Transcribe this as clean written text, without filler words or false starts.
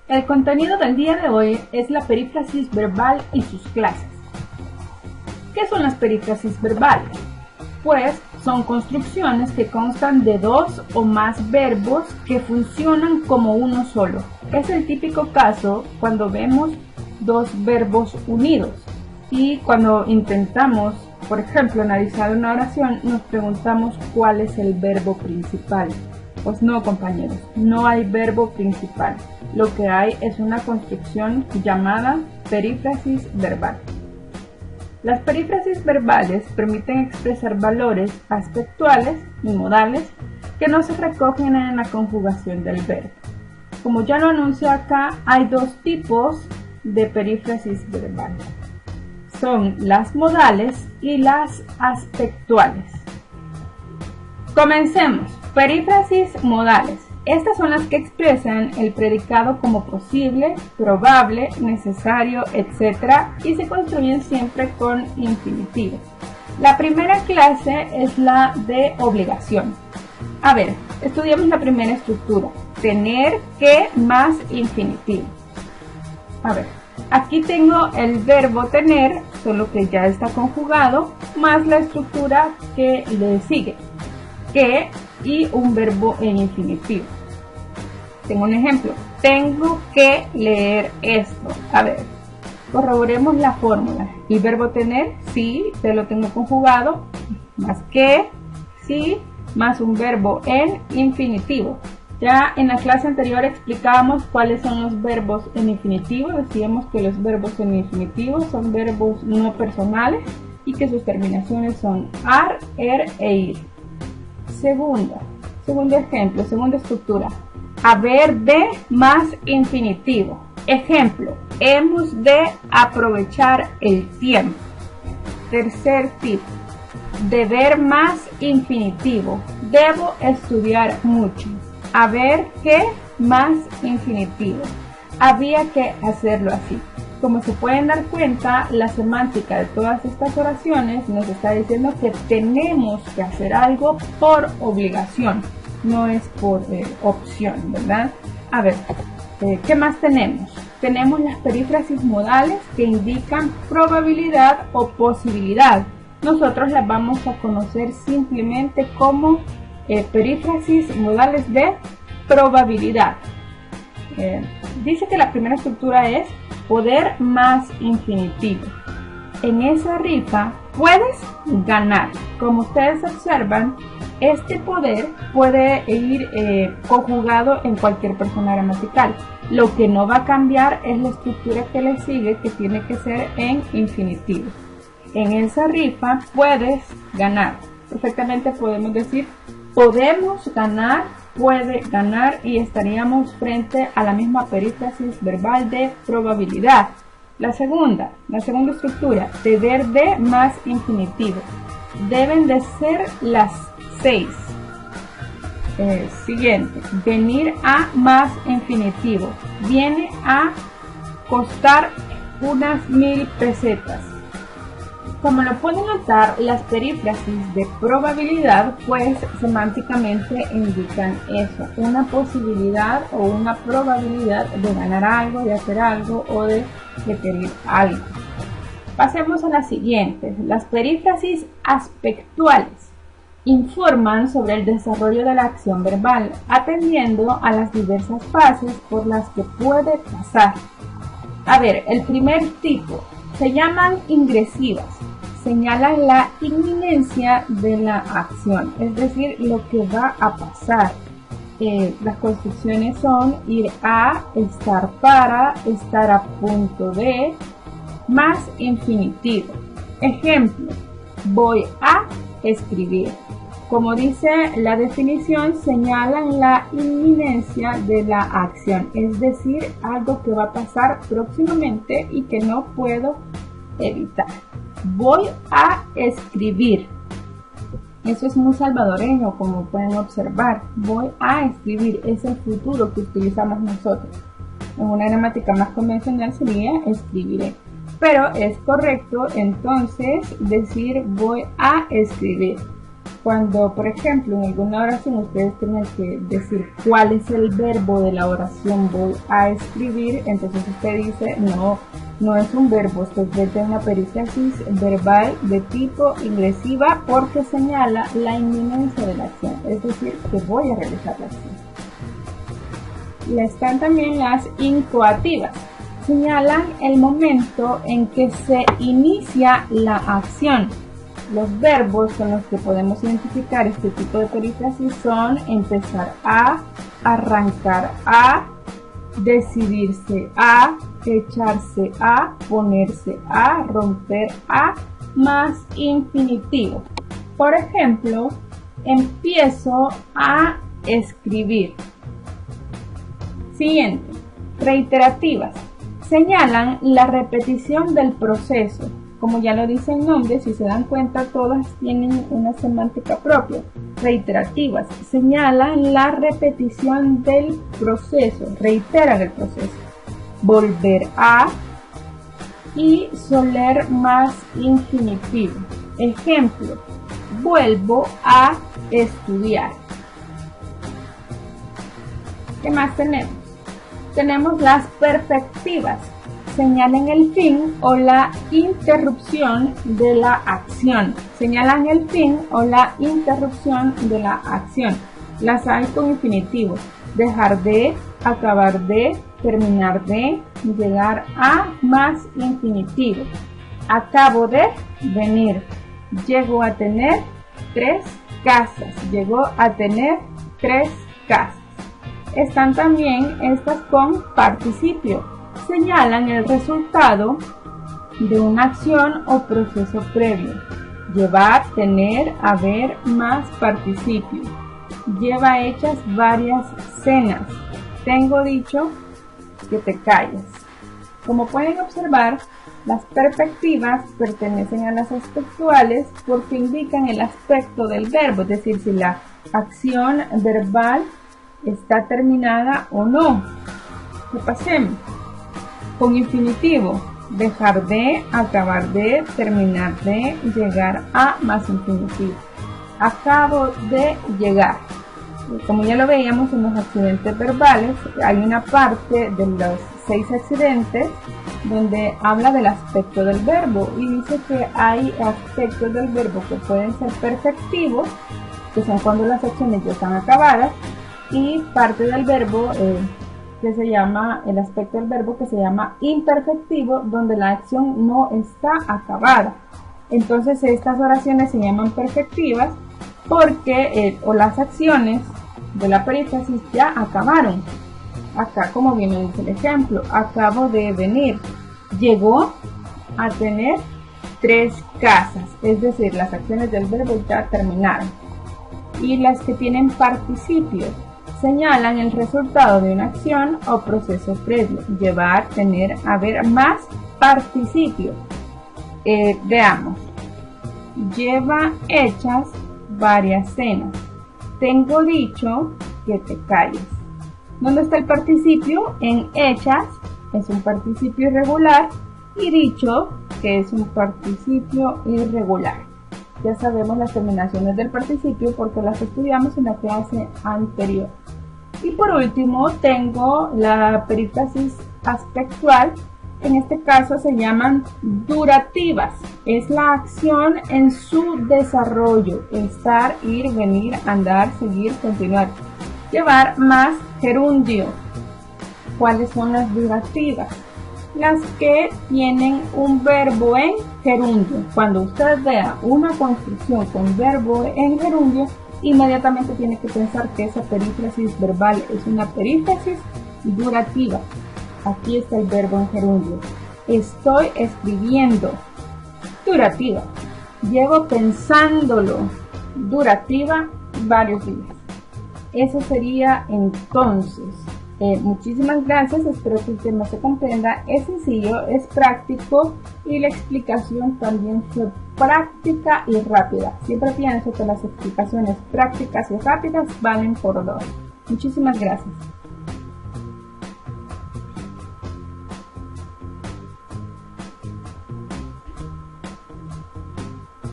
El contenido del día de hoy es la perífrasis verbal y sus clases. ¿Qué son las perífrasis verbales? Pues son construcciones que constan de dos o más verbos que funcionan como uno solo. Es el típico caso cuando vemos dos verbos unidos y cuando intentamos, por ejemplo, analizar una oración, nos preguntamos cuál es el verbo principal. Pues no, compañeros, no hay verbo principal. Lo que hay es una construcción llamada perífrasis verbal. Las perífrasis verbales permiten expresar valores aspectuales y modales que no se recogen en la conjugación del verbo. Como ya lo anuncio acá, hay dos tipos de perífrasis verbales. Son las modales y las aspectuales. Comencemos. Perífrasis modales. Estas son las que expresan el predicado como posible, probable, necesario, etc. y se construyen siempre con infinitivos. La primera clase es la de obligación. A ver, estudiamos la primera estructura. Tener que más infinitivo. A ver, aquí tengo el verbo tener, solo que ya está conjugado, más la estructura que le sigue. Que y un verbo en infinitivo. Tengo un ejemplo. Tengo que leer esto. A ver, corroboremos la fórmula. El verbo tener, sí, te lo tengo conjugado. Más que, sí, más un verbo en infinitivo. Ya en la clase anterior explicábamos cuáles son los verbos en infinitivo. Decíamos que los verbos en infinitivo son verbos no personales y que sus terminaciones son ar, e ir. Segundo ejemplo, segunda estructura. Haber de más infinitivo. Ejemplo, hemos de aprovechar el tiempo. Tercer tipo, deber más infinitivo. Debo estudiar mucho. Haber que más infinitivo. Había que hacerlo así. Como se pueden dar cuenta, la semántica de todas estas oraciones nos está diciendo que tenemos que hacer algo por obligación, no es por opción, ¿verdad? A ver, ¿qué más tenemos? Tenemos las perífrasis modales que indican probabilidad o posibilidad. Nosotros las vamos a conocer simplemente como perífrasis modales de probabilidad. Dice que la primera estructura es poder más infinitivo. En esa rifa puedes ganar. Como ustedes observan, este poder puede ir conjugado en cualquier persona gramatical. Lo que no va a cambiar es la estructura que le sigue, que tiene que ser en infinitivo. En esa rifa puedes ganar. Perfectamente podemos decir podemos ganar, puede ganar, y estaríamos frente a la misma perífrasis verbal de probabilidad. La segunda estructura, deber de más infinitivo. Deben de ser las 6. Siguiente, venir a más infinitivo. Viene a costar unas 1000 pesetas. Como lo pueden notar, las perífrasis de probabilidad pues semánticamente indican eso, una posibilidad o una probabilidad de ganar algo, de hacer algo o de requerir algo. Pasemos a las siguientes. Las perífrasis aspectuales informan sobre el desarrollo de la acción verbal, atendiendo a las diversas fases por las que puede pasar. A ver, el primer tipo se llaman ingresivas. Señalan la inminencia de la acción, es decir, lo que va a pasar. Las construcciones son ir a, estar para, estar a punto de, más infinitivo. Ejemplo, voy a escribir. Como dice la definición, señalan la inminencia de la acción, es decir, algo que va a pasar próximamente y que no puedo evitar. Voy a escribir. Eso es muy salvadoreño, como pueden observar. Voy a escribir, es el futuro que utilizamos nosotros. En una gramática más convencional sería escribiré. Pero es correcto entonces decir voy a escribir. Cuando, por ejemplo, en alguna oración ustedes tienen que decir cuál es el verbo de la oración voy a escribir, entonces usted dice, no es un verbo, usted mete una perífrasis verbal de tipo ingresiva porque señala la inminencia de la acción, es decir, que voy a realizar la acción. Y están también las incoativas. Señalan el momento en que se inicia la acción. Los verbos con los que podemos identificar este tipo de perífrasis son empezar a, arrancar a, decidirse a, echarse a, ponerse a, romper a, más infinitivo. Por ejemplo, empiezo a escribir. Siguiente, reiterativas. Señalan la repetición del proceso. Como ya lo dice el nombre, si se dan cuenta, todas tienen una semántica propia. Reiterativas señalan la repetición del proceso, reiteran el proceso. Volver a y soler más infinitivo. Ejemplo, vuelvo a estudiar. ¿Qué más tenemos? Tenemos las perfectivas. Señalan el fin o la interrupción de la acción. Señalan el fin o la interrupción de la acción. Las hay con infinitivos. Dejar de, acabar de, terminar de, llegar a, más infinitivo. Acabo de venir. Llegó a tener 3 casas. Llegó a tener 3 casas. Están también estas con participio. Señalan el resultado de una acción o proceso previo. Llevar, tener, haber, más participio. Lleva hechas varias cenas. Tengo dicho que te calles. Como pueden observar, las perfectivas pertenecen a las aspectuales porque indican el aspecto del verbo, es decir, si la acción verbal está terminada o no. Repasemos. Con infinitivo, dejar de, acabar de, terminar de, llegar a, más infinitivo. Acabo de llegar. Como ya lo veíamos en los accidentes verbales, hay una parte de los 6 accidentes donde habla del aspecto del verbo y dice que hay aspectos del verbo que pueden ser perfectivos, que son cuando las acciones ya están acabadas, y parte del verbo que se llama, el aspecto del verbo que se llama imperfectivo, donde la acción no está acabada. Entonces estas oraciones se llaman perfectivas porque o las acciones de la perífrasis ya acabaron. Acá, como bien lo dice el ejemplo, acabo de venir. Llegó a tener 3 casas, es decir, las acciones del verbo ya terminaron. Y las que tienen participio señalan el resultado de una acción o proceso previo. Llevar, tener, haber, más participio. Veamos. Lleva hechas varias cenas. Tengo dicho que te calles. ¿Dónde está el participio? En hechas, es un participio irregular, y dicho, que es un participio irregular. Ya sabemos las terminaciones del participio porque las estudiamos en la clase anterior. Y por último tengo la perífrasis aspectual. En este caso se llaman durativas. Es la acción en su desarrollo: estar, ir, venir, andar, seguir, continuar. Llevar, más gerundio. ¿Cuáles son las durativas? Las que tienen un verbo en gerundio. Cuando usted vea una construcción con verbo en gerundio, inmediatamente tiene que pensar que esa perífrasis verbal es una perífrasis durativa. Aquí está el verbo en gerundio. Estoy escribiendo. Durativa. Llevo pensándolo. Durativa, varios días. Eso sería entonces. Muchísimas gracias, espero que el tema se comprenda. Es sencillo, es práctico y la explicación también fue práctica y rápida. Siempre pienso que las explicaciones prácticas y rápidas valen por 2. Muchísimas gracias.